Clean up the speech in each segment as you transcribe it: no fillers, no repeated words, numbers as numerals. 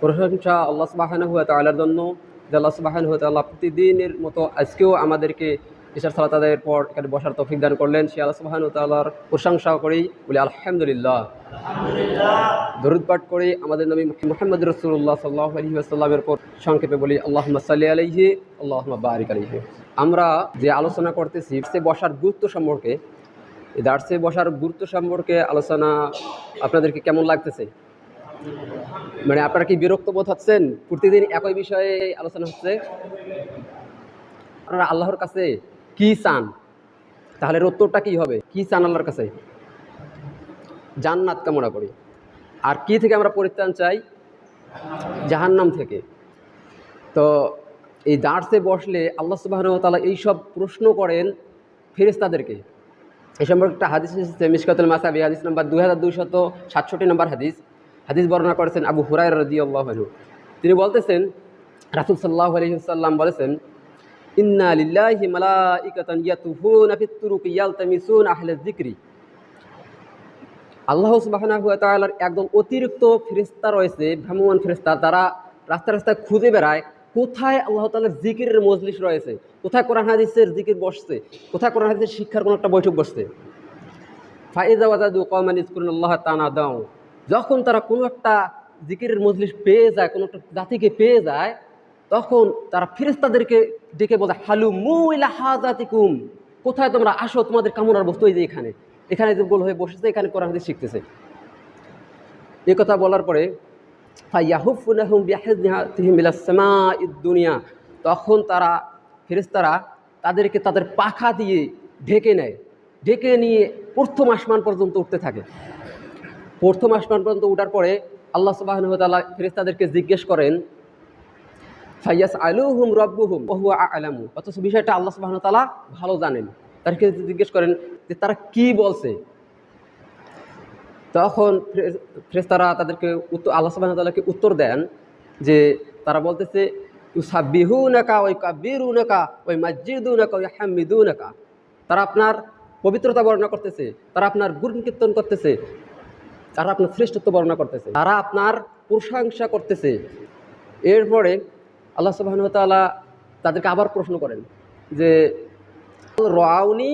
প্রশংসা আল্লাহ সুবহানাহু ওয়া তাআলার জন্য, যে আল্লাহ সুবহানাহু ওয়া তাআলা প্রতিদিনের মতো আজকেও আমাদেরকে ইশার সালাত আদায়ের পর এখানে বসার তৌফিক দান করলেন। সে আল্লাহ সুবহানাহু ওয়া তাআলার প্রশংসা করি, বলি আলহামদুলিল্লাহ। দরুদ পাঠ করি আমাদের নবী মুহাম্মদ রাসূলুল্লাহ সাল্লাল্লাহু আলাইহি ওয়াসাল্লামের উপর, সংক্ষেপে বলি আল্লাহুম্মা সাল্লি আলাইহি আল্লাহুম্মা বারিক আলাইহি। আমরা যে আলোচনা করতেছি সে বসার গুরুত্ব সম্পর্কে, এই দার্সে বসার গুরুত্ব সম্পর্কে আলোচনা আপনাদেরকে কেমন লাগতেছে? মানে আপনারা কি বিরক্ত বোধ হচ্ছেন? প্রতিদিন একই বিষয়ে আলোচনা হচ্ছে। আপনারা আল্লাহর কাছে কি চান? তাহলে উত্তরটা কি হবে? কি চান আল্লাহর কাছে? জান্নাত কামনা করি। আর কি থেকে আমরা পরিত্রাণ চাই? জাহান্নাম থেকে। তো এই দার্সে বসলে আল্লাহ সুবহানাহু ওয়া তাআলা এইসব প্রশ্ন করেন ফেরেশতাদেরকে। এই সম্পর্কে একটা হাদিস এসেছে, মিশকাতুল মাসাবি হাদিস নাম্বার 2267 নম্বর হাদিস বর্ণনা করেছেন আবু হুরায়রা রাদিয়াল্লাহু আনহু। তিনি বলতেছেন, রাসূল সাল্লাল্লাহু আলাইহি ওয়াসাল্লাম বলেছেন, ইন্না লিল্লাহি মালাইকাতান ইয়াতুফুনা ফিত তুরুকি ইয়ালতামিসুনা আহলায যিকরি। আল্লাহ সুবহানাহু ওয়া তাআলার একদল অতিরিক্ত ফেরেশতা রয়েছে, ভ্রাম্যমাণ ফেরেশতা, তারা রাস্তায় রাস্তায় খুঁজে বেড়ায় কোথায় আল্লাহ তাআলার জিকিরের মজলিস রয়েছে, কোথায় কোরআন হাদিসের জিকির বসছে, কোথায় কোরআন হাদিসের শিক্ষার কোনো একটা বৈঠক বসছে। ফাইজা ওয়াজাদু কওমান ইয়াযকুরুল্লাহা তানাদাউ, যখন তারা কোনো একটা জিকিরের মজলিস পেয়ে যায়, কোনো একটা জাতিকে পেয়ে যায়, তখন তারা ফেরেশতাদেরকে ডেকে বলে, হালুমু ইলা হাযাতিকুম, কোথায় তোমরা আসো, তোমাদের কামনার বস্তু এই যে এখানে যে গোল হয়ে বসেছে, এখানে কোরআন হাদিস শিখতেছে। এই কথা বলার পরে ফায়াহুফুনাহুম বিহাযনিহাতিহিম ইলাস সামাঈদ দুনিয়া, তখন তারা ফেরেশতারা তাদেরকে তাদের পাখা দিয়ে ঢেকে নেয়, ঢেকে নিয়ে প্রথম আসমান পর্যন্ত উঠতে থাকে। প্রথম আসমান পর্যন্ত উঠার পরে আল্লাহ সুবহানাহু ওয়া তাআলা ফেরেশতাদেরকে জিজ্ঞেস করেন, ফায়াসআলুহুম রাব্বুহুম ওয়া হুয়া আ'লামু, অথচ বিষয়টা আল্লাহ সুবহানাহু ওয়া তাআলা ভালো জানেন। তাদেরকে জিজ্ঞেস করেন যে তারা কি বলছে। তখন ফেরেশতারা তাদেরকে আল্লাহ সুবহানাহু ওয়া তাআলাকে উত্তর দেন যে তারা বলতেছে, ইউসাব্বিহুনাকা ওয়া ইউকাব্বিরুনাকা ওয়া ইউমাজ্জিদুনাকা ওয়া ইউহাম্মিদুনাকা, তারা আপনার পবিত্রতা বর্ণনা করতেছে, তারা আপনার গুণ কীর্তন করতেছে, তারা আপনার শ্রেষ্ঠত্ব বর্ণনা করতেছে, তারা আপনার প্রশংসা করতেছে। এরপরে আল্লাহ সুবহানাহু ওয়া তাআলা তাদেরকে আবার প্রশ্ন করেন যে রাউনি,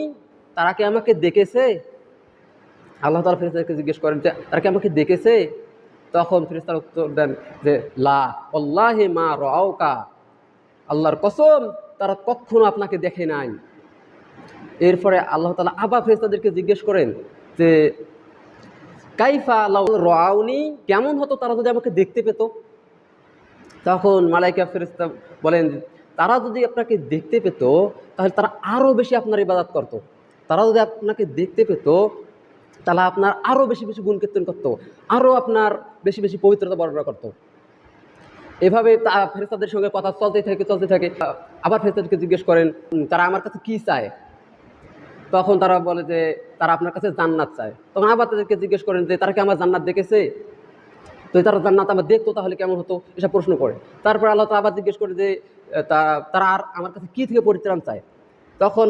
তারা কি আমাকে দেখেছে? আল্লাহ তাআলা ফেরেশতাদেরকে জিজ্ঞেস করেন যে তারা কি আমাকে দেখেছে? তখন ফেরেশতারা উত্তর দেন যে লা ওয়াল্লাহি মা রাআউকা, আল্লাহর কসম তারা কখনো আপনাকে দেখে নাই। এরপরে আল্লাহ তাআলা আবার ফেরেশতাদেরকে জিজ্ঞেস করেন যে কাইফা লাউ রাউনি, কেমন হতো তারা যদি আমাকে দেখতে পেত? তখন মালায়েকা ফেরেশতা বলেন, তারা যদি আপনাকে দেখতে পেত তাহলে তারা আরও বেশি আপনার ইবাদত করত, তারা যদি আপনাকে দেখতে পেত তাহলে আপনার আরও বেশি বেশি গুণ কীর্তন করতো, আরও আপনার বেশি বেশি পবিত্রতা বর্ণনা করতো। এভাবে ফেরেশতাদের সঙ্গে কথা চলতে থাকে। আবার ফেরেশতাদেরকে জিজ্ঞেস করেন তারা আমার কাছে কি চায়? তখন তারা বলে যে তারা আপনার কাছে জান্নাত চায়। তখন আবার তাদেরকে জিজ্ঞেস করেন যে তারা কি আমার জান্নাত দেখেছে? তো তারা জান্নাত আমার দেখতো তাহলে কেমন হতো, এসব প্রশ্ন করে। তারপর আল্লাহ তাআলা আবার জিজ্ঞেস করে যে তারা আর আমার কাছে কী থেকে পরিত্রাণ চায়? তখন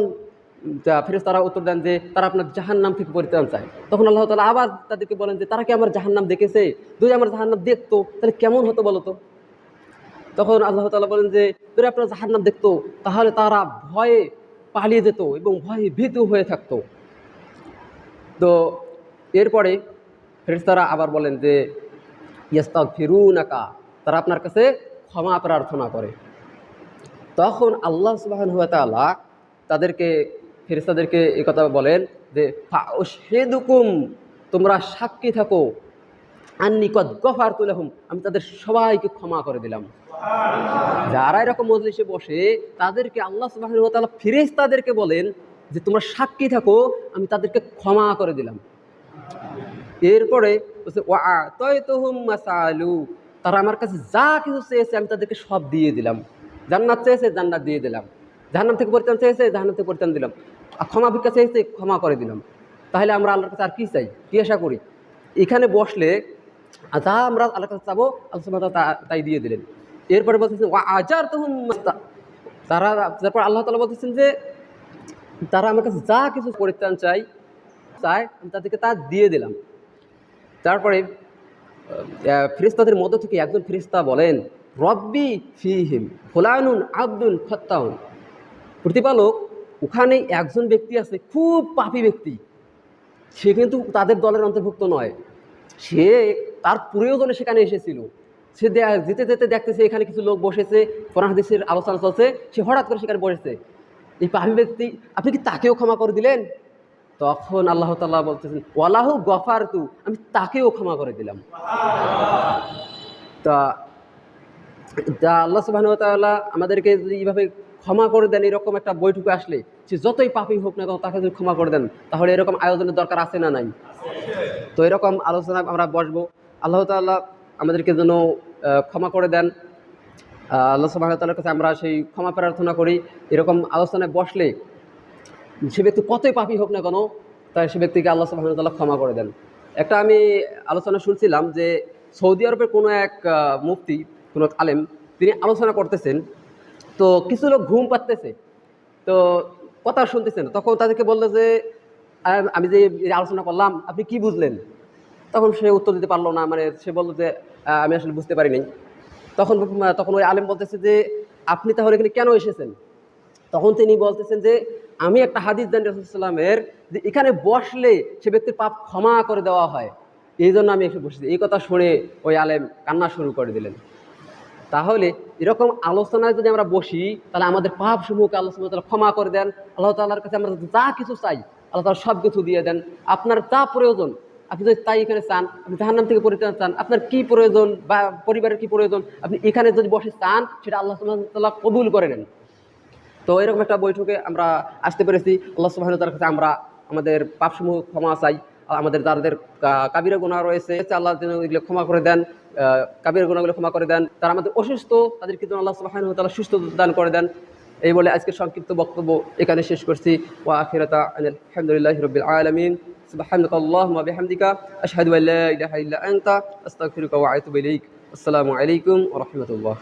ফেরেশতারা উত্তর দেন যে তারা আপনার জাহান্নাম থেকে পরিত্রাণ চায়। তখন আল্লাহ তাআলা আবার তাদেরকে বলেন যে তারা কি আমার জাহান্নাম দেখেছে? যদি আমার জাহান্নাম দেখতো তাহলে কেমন হতো বলো তো? তখন আল্লাহ তাআলা বলেন যে যদি আপনার জাহান্নাম দেখতো তাহলে তারা ভয়ে পালিয়ে যেত এবং ভয়ে ভীতু হয়ে থাকতো। তো এরপরে ফেরেশতারা আবার বলেন যে ইস্তাগফিরুনাকা, তারা আপনার কাছে ক্ষমা প্রার্থনা করে। তখন আল্লাহ সুবহানাহু ওয়া তাআলা ফেরেশতাদেরকে এই কথা বলেন যে ফাউশহিদুকুম, তোমরা সাক্ষী থাকো, আন্নী কদ গফারতু লাহুম, আমি তাদের সবাইকে ক্ষমা করে দিলাম। যারা এরকম মজলিসে বসে তাদেরকে আল্লাহ সুবহানাহু ওয়া তাআলা ফেরেশতাদেরকে বলেন যে তোমরা সাক্ষী থাকো, আমি তাদেরকে ক্ষমা করে দিলাম। এরপরে বলছে ওয়া আতাইতুহুম মাসালু, তারা আমার কাছে যা কিছু চেয়েছে আমি তাদেরকে সব দিয়ে দিলাম। জান্নাত চেয়েছে জান্নাত দিয়ে দিলাম, জাহান্নাম থেকে পরিত্রাণ চেয়েছে জাহান্নাম থেকে পরিত্রাণ দিলাম, ক্ষমা ভিক্ষা চেয়েছে ক্ষমা করে দিলাম। তাহলে আমরা আল্লাহর কাছে আর কি চাই, কি আশা করি? এখানে বসলে যা আমরা আল্লাহর কাছে চাবো আল্লাহ সুবহানাহু ওয়া তাআলা তাই দিয়ে দিলেন। এরপরে বলতেছেন ওয়া আজারতুহুম মাস্তা, তারা তারপর আল্লাহ তাআলা বলতেছেন যে তারা আমার কাছে যা কিছু পরিত্রাণ চায় আমি তাদেরকে তা দিয়ে দিলাম। তারপরে ফেরেশতাদের মধ্য থেকে একজন ফেরেশতা বলেন, রব্বি ফিহিম ফুলানুন আব্দুন খত্তাউন, প্রতিপালক ওখানে একজন ব্যক্তি আছে খুব পাপী ব্যক্তি, সে কিন্তু তাদের দলের অন্তর্ভুক্ত নয়, সে তার প্রয়োজনে সেখানে এসেছিল, সে যেতে যেতে দেখতেছে এখানে কিছু লোক বসেছে, কোরআন হাদিসের আলোচনা চলছে, সে হঠাৎ করে সেখানে বসেছে, এই পাপী ব্যক্তি আপনি কি তাকেও ক্ষমা করে দিলেন? তখন আল্লাহ তাআলা বলতেছেন ওয়ালাহু গফারতু, আমি তাকেও ক্ষমা করে দিলাম। তা তা আল্লাহ সুবহানাহু ওয়া তাআলা আমাদেরকে যদি এইভাবে ক্ষমা করে দেন, এরকম একটা বৈঠকে আসলে সে যতই পাপী হোক না কেন তাকে যদি ক্ষমা করে দেন, তাহলে এরকম আয়োজনের দরকার আছে না নাই? তো এরকম আলোচনা আমরা বসবো, আল্লাহ তাআলা আমাদেরকে যেন ক্ষমা করে দেন। আল্লাহ সুবহানাহু ওয়া তাআলার কাছে আমরা সেই ক্ষমা প্রার্থনা করি। এরকম আলোচনায় বসলে সে ব্যক্তি কতই পাপী হোক না কেন, তাই সে ব্যক্তিকে আল্লাহ সুবহানাহু ওয়া তাআলা ক্ষমা করে দেন। একটা আমি আলোচনা শুনছিলাম যে সৌদি আরবের কোনো এক মুফতি, কোনো আলেম, তিনি আলোচনা করতেছেন, তো কিছু লোক ঘুম পাড়তেছে, তো কথা শুনতেছেন, তখন তাদেরকে বললো যে আমি যে এই আলোচনা করলাম আপনি কি বুঝলেন? তখন সে উত্তর দিতে পারলো না, মানে সে বললো যে আমি আসলে বুঝতে পারিনি। তখন তখন ওই আলেম বলতেছে যে আপনি তাহলে এখানে কেন এসেছেন? তখন তিনি বলতেছেন যে আমি একটা হাদিস জানি রাসূলুল্লাহ সাল্লাল্লাহু আলাইহি ওয়াসাল্লামের, যে এখানে বসলে সে ব্যক্তির পাপ ক্ষমা করে দেওয়া হয়, এই জন্য আমি এসে বসেছি। এই কথা শুনে ওই আলেম কান্না শুরু করে দিলেন। তাহলে এরকম আলোচনায় যদি আমরা বসি, তাহলে আমাদের পাপ সমূহকে আল্লাহ সুবহানাহু ওয়া তাআলা ক্ষমা করে দেন। আল্লাহ তাআলার কাছে আমরা যা কিছু চাই আল্লাহ তাআলা সব কিছু দিয়ে দেন। আপনার যা প্রয়োজন আপনি যদি তাই এখানে চান, আপনি জাহান্নাম থেকে পরিত্রাণ চান, আপনার কি প্রয়োজন বা পরিবারের কি প্রয়োজন, আপনি এখানে যদি বসে চান সেটা আল্লাহ সুবহানাহু ওয়া তাআলা কবুল করে নেন। তো এরকম একটা বৈঠকে আমরা আসতে পেরেছি। আল্লাহ সুবহানাহু ওয়া তাআলার কাছে আমরা আমাদের পাপসমূহ ক্ষমা চাই। আমাদের যাদের কাবিরা গুনাহ রয়েছে আল্লাহ যেন এগুলো ক্ষমা করে দেন, কাবিরা গুনাহগুলো ক্ষমা করে দেন। তারা আমাদের অসুস্থ, তাদেরকে যেন আল্লাহ সুবহানাহু ওয়া তাআলা সুস্থ দান করে দেন। এই বলে আজকের সংক্ষিপ্ত বক্তব্য এখানে শেষ করছি। ওয়া আখিরাতা আলহামদুলিল্লাহি রাব্বিল আলামিন। সুবহানাকা আল্লাহুম্মা ওয়া বিহামদিকা আশহাদু আল্লা ইলাহা ইল্লা আনতা আস্তাগফিরুকা ওয়া আতুবু ইলাইক। আসসালামু আলাইকুম ওয়া রাহমাতুল্লাহ।